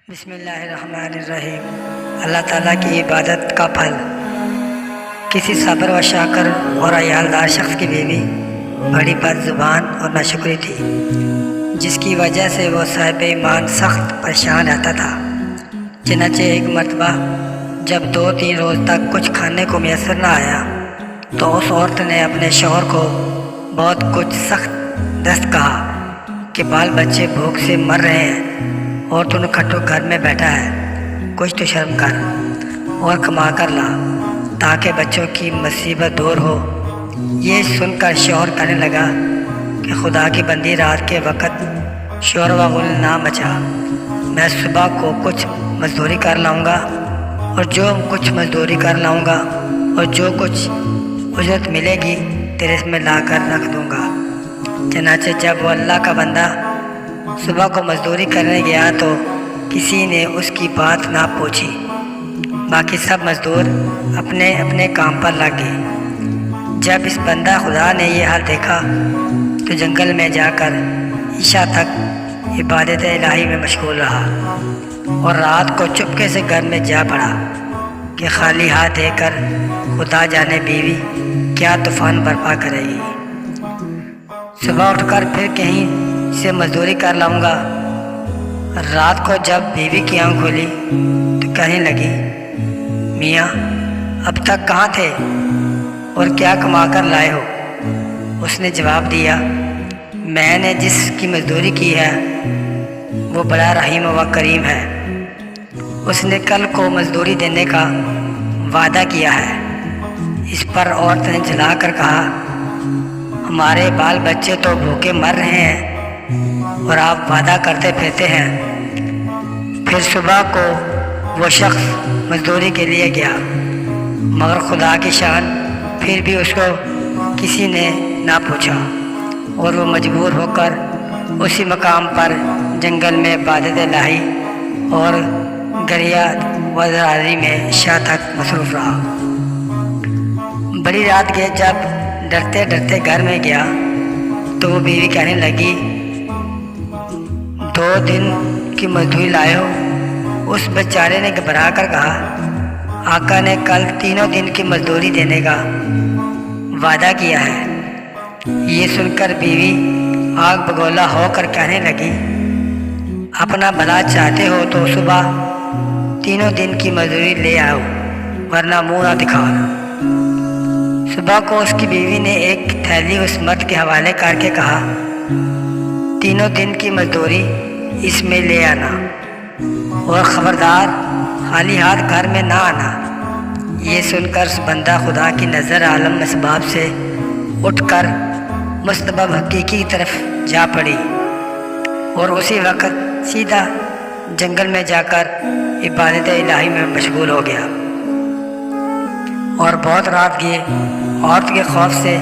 بسم اللہ الرحمن الرحیم۔ اللہ تعالیٰ کی عبادت کا پھل۔ کسی صبر و شاکر اور عیالدار شخص کی بیوی بڑی بد زبان اور ناشکری تھی، جس کی وجہ سے وہ صاحب ایمان سخت پریشان رہتا تھا۔ چنانچہ ایک مرتبہ جب 2-3 روز تک کچھ کھانے کو میسر نہ آیا تو اس عورت نے اپنے شوہر کو بہت کچھ سخت دست کہا کہ بال بچے بھوک سے مر رہے ہیں اور تو کھٹو گھر میں بیٹھا ہے، کچھ تو شرم کر اور کما کر لا تاکہ بچوں کی مصیبت دور ہو۔ یہ سن کر شوہر کہنے لگا کہ خدا کی بندی، رات کے وقت شور و غل نہ مچا، میں صبح کو کچھ مزدوری کر لاؤں گا اور جو کچھ مزدوری کر لاؤں گا اور جو کچھ اجرت ملے گی تیرے اس میں لا کر رکھ دوں گا۔ چنانچہ جب وہ اللہ کا بندہ صبح کو مزدوری کرنے گیا تو کسی نے اس کی بات نہ پوچھی، باقی سب مزدور اپنے اپنے کام پر لگ گئے۔ جب اس بندہ خدا نے یہ حال دیکھا تو جنگل میں جا کر عشاء تک عبادت الہی میں مشغول رہا اور رات کو چپکے سے گھر میں جا پڑا کہ خالی ہاتھ دے کر خدا جانے بیوی کیا طوفان برپا کرے گی۔ صبح اٹھ کر پھر کہیں سے مزدوری کر لاؤں گا۔ رات کو جب بیوی کی آنکھ کھولی تو کہنے لگی، میاں اب تک کہاں تھے اور کیا کما کر لائے ہو؟ اس نے جواب دیا، میں نے جس کی مزدوری کی ہے وہ بڑا رحیم و کریم ہے، اس نے کل کو مزدوری دینے کا وعدہ کیا ہے۔ اس پر عورت نے جھلا کر کہا، ہمارے بال بچے تو بھوکے مر رہے ہیں اور آپ وعدہ کرتے پھرتے ہیں۔ پھر صبح کو وہ شخص مزدوری کے لیے گیا، مگر خدا کی شان پھر بھی اس کو کسی نے نہ پوچھا اور وہ مجبور ہو کر اسی مقام پر جنگل میں عبادت الہی اور گریہ وزراری میں عشاء تک مصروف رہا۔ بڑی رات کے جب ڈرتے ڈرتے گھر میں گیا تو وہ بیوی کہنے لگی، 2 دن کی مزدوری لائے ہو؟ اس بیچارے نے گھبرا کر کہا، آقا نے کل 3 دن کی مزدوری دینے کا وعدہ کیا ہے۔ یہ سن کر بیوی آگ بگولا ہو کر کہنے لگی، اپنا بھلا چاہتے ہو تو صبح 3 دن کی مزدوری لے آؤ، ورنہ منہ نہ دکھانا۔ صبح کو اس کی بیوی نے ایک تھیلی اس مرد کے حوالے کر کے کہا، 3 دن کی مزدوری اس میں لے آنا اور خبردار خالی ہاتھ گھر میں نہ آنا۔ یہ سن کر بندہ خدا کی نظر عالم اسباب سے اٹھ کر مسبب حقیقی کی طرف جا پڑی اور اسی وقت سیدھا جنگل میں جا کر عبادت الہی میں مشغول ہو گیا۔ اور بہت رات گئے، عورت کے خوف سے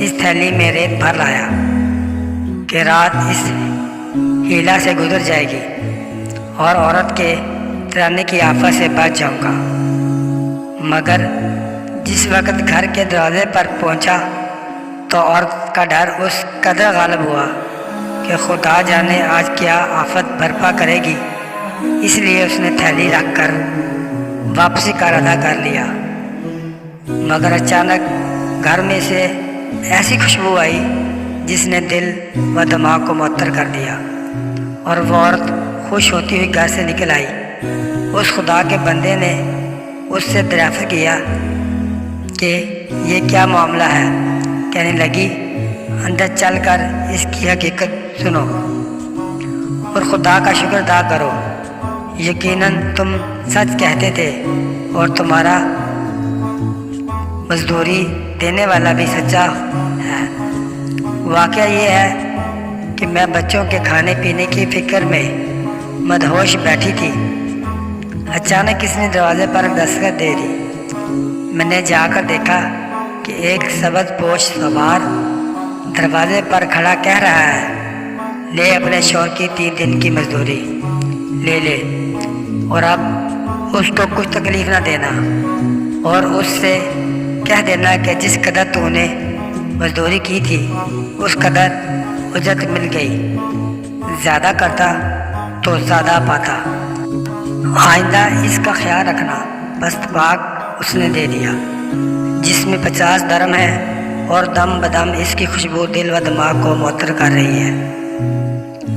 اس تھیلی میں ریت بھر لایا کہ رات اس ہیلا سے گزر جائے گی اور عورت کے ترانے کی آفت سے بچ جاؤں گا۔ مگر جس وقت گھر کے دروازے پر پہنچا تو عورت کا ڈر اس قدر غالب ہوا کہ خدا جانے آج کیا آفت برپا کرے گی، اس لیے اس نے تھیلی رکھ کر واپسی کا ارادہ کر لیا۔ مگر اچانک گھر میں سے ایسی خوشبو آئی جس نے دل و دماغ کو معطر کر دیا اور وہ عورت خوش ہوتی ہوئی گھر سے نکل آئی۔ اس خدا کے بندے نے اس سے دریافت کیا کہ یہ کیا معاملہ ہے؟ کہنے لگی، اندر چل کر اس کی حقیقت سنو اور خدا کا شکر ادا کرو، یقیناً تم سچ کہتے تھے اور تمہارا مزدوری دینے والا بھی سچا ہے۔ واقعہ یہ ہے کہ میں بچوں کے کھانے پینے کی فکر میں مدہوش بیٹھی تھی، اچانک اس نے دروازے پر دستک دے دی۔ میں نے جا کر دیکھا کہ ایک سبز پوش سوار دروازے پر کھڑا کہہ رہا ہے، لے اپنے شوہر کی 3 دن کی مزدوری لے لے اور اب اس کو کچھ تکلیف نہ دینا اور اس سے کہہ دینا کہ جس قدر تو نے مزدوری کی تھی اس قدر اجرت مل گئی، زیادہ کرتا تو زیادہ پاتا۔ آئندہ اس کا خیال رکھنا۔ بس پاک اس نے دے دیا، جس میں 50 درم ہے اور دم بدم اس کی خوشبو دل و دماغ کو معطر کر رہی ہے۔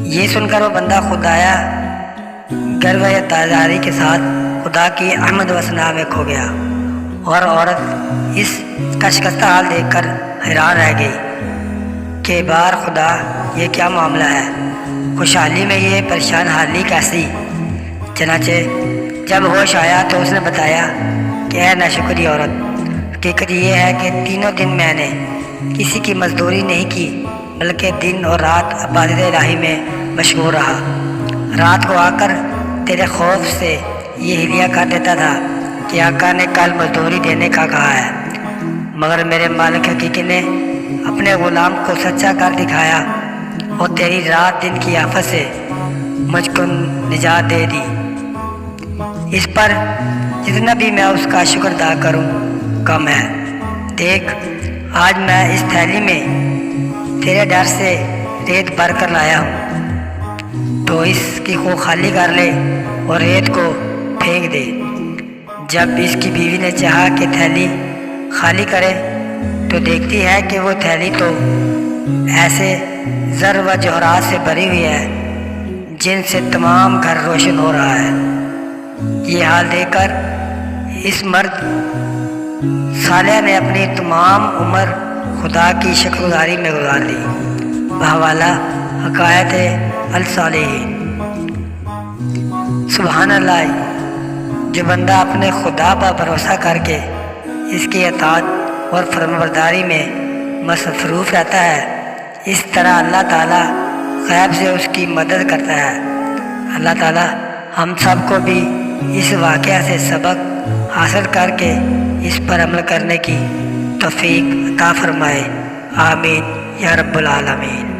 یہ سن کر وہ بندہ خدایا گرو یا تازاری کے ساتھ خدا کی احمد و ثنا میں کھو گیا، اور عورت اس کا شکستہ حال دیکھ کر حیران رہ گئی کہ بار خدا یہ کیا معاملہ ہے، خوشحالی میں یہ پریشان حالی کیسی؟ چنانچہ جب ہوش آیا تو اس نے بتایا کہ اے ناشکری عورت، حقیقت یہ ہے کہ تینوں دن میں نے کسی کی مزدوری نہیں کی، بلکہ دن اور رات عبادت الہی میں مشغول رہا۔ رات کو آ کر تیرے خوف سے یہ ہلیہ کر دیتا تھا کہ آقا نے کل مزدوری دینے کا کہا ہے، مگر میرے مالک حقیقی نے اپنے غلام کو سچا کر دکھایا اور تیری رات دن کی آفت سے مجھ کو نجات دے دی۔ اس پر جتنا بھی میں اس کا شکر ادا کروں کم ہے۔ دیکھ، آج میں اس تھیلی میں تیرے ڈر سے ریت بھر کر لایا ہوں، تو اس کی کو خالی کر لے اور ریت کو پھینک دے۔ جب اس کی بیوی نے چاہا کہ تھیلی خالی کرے تو دیکھتی ہے کہ وہ تھیلی تو ایسے زر و جوہرات سے بھری ہوئی ہے جن سے تمام گھر روشن ہو رہا ہے۔ یہ حال دیکھ کر اس مرد صالح نے اپنی تمام عمر خدا کی شکر گزاری میں گزار دی۔ بحوالہ حکایت الصالحین۔ سبحان اللہ، جو بندہ اپنے خدا پر بھروسہ کر کے اس کی اطاعت اور فرمانبرداری میں مصروف رہتا ہے، اس طرح اللہ تعالیٰ غیب سے اس کی مدد کرتا ہے۔ اللہ تعالیٰ ہم سب کو بھی اس واقعہ سے سبق حاصل کر کے اس پر عمل کرنے کی توفیق عطا فرمائے۔ آمین یا رب العالمین۔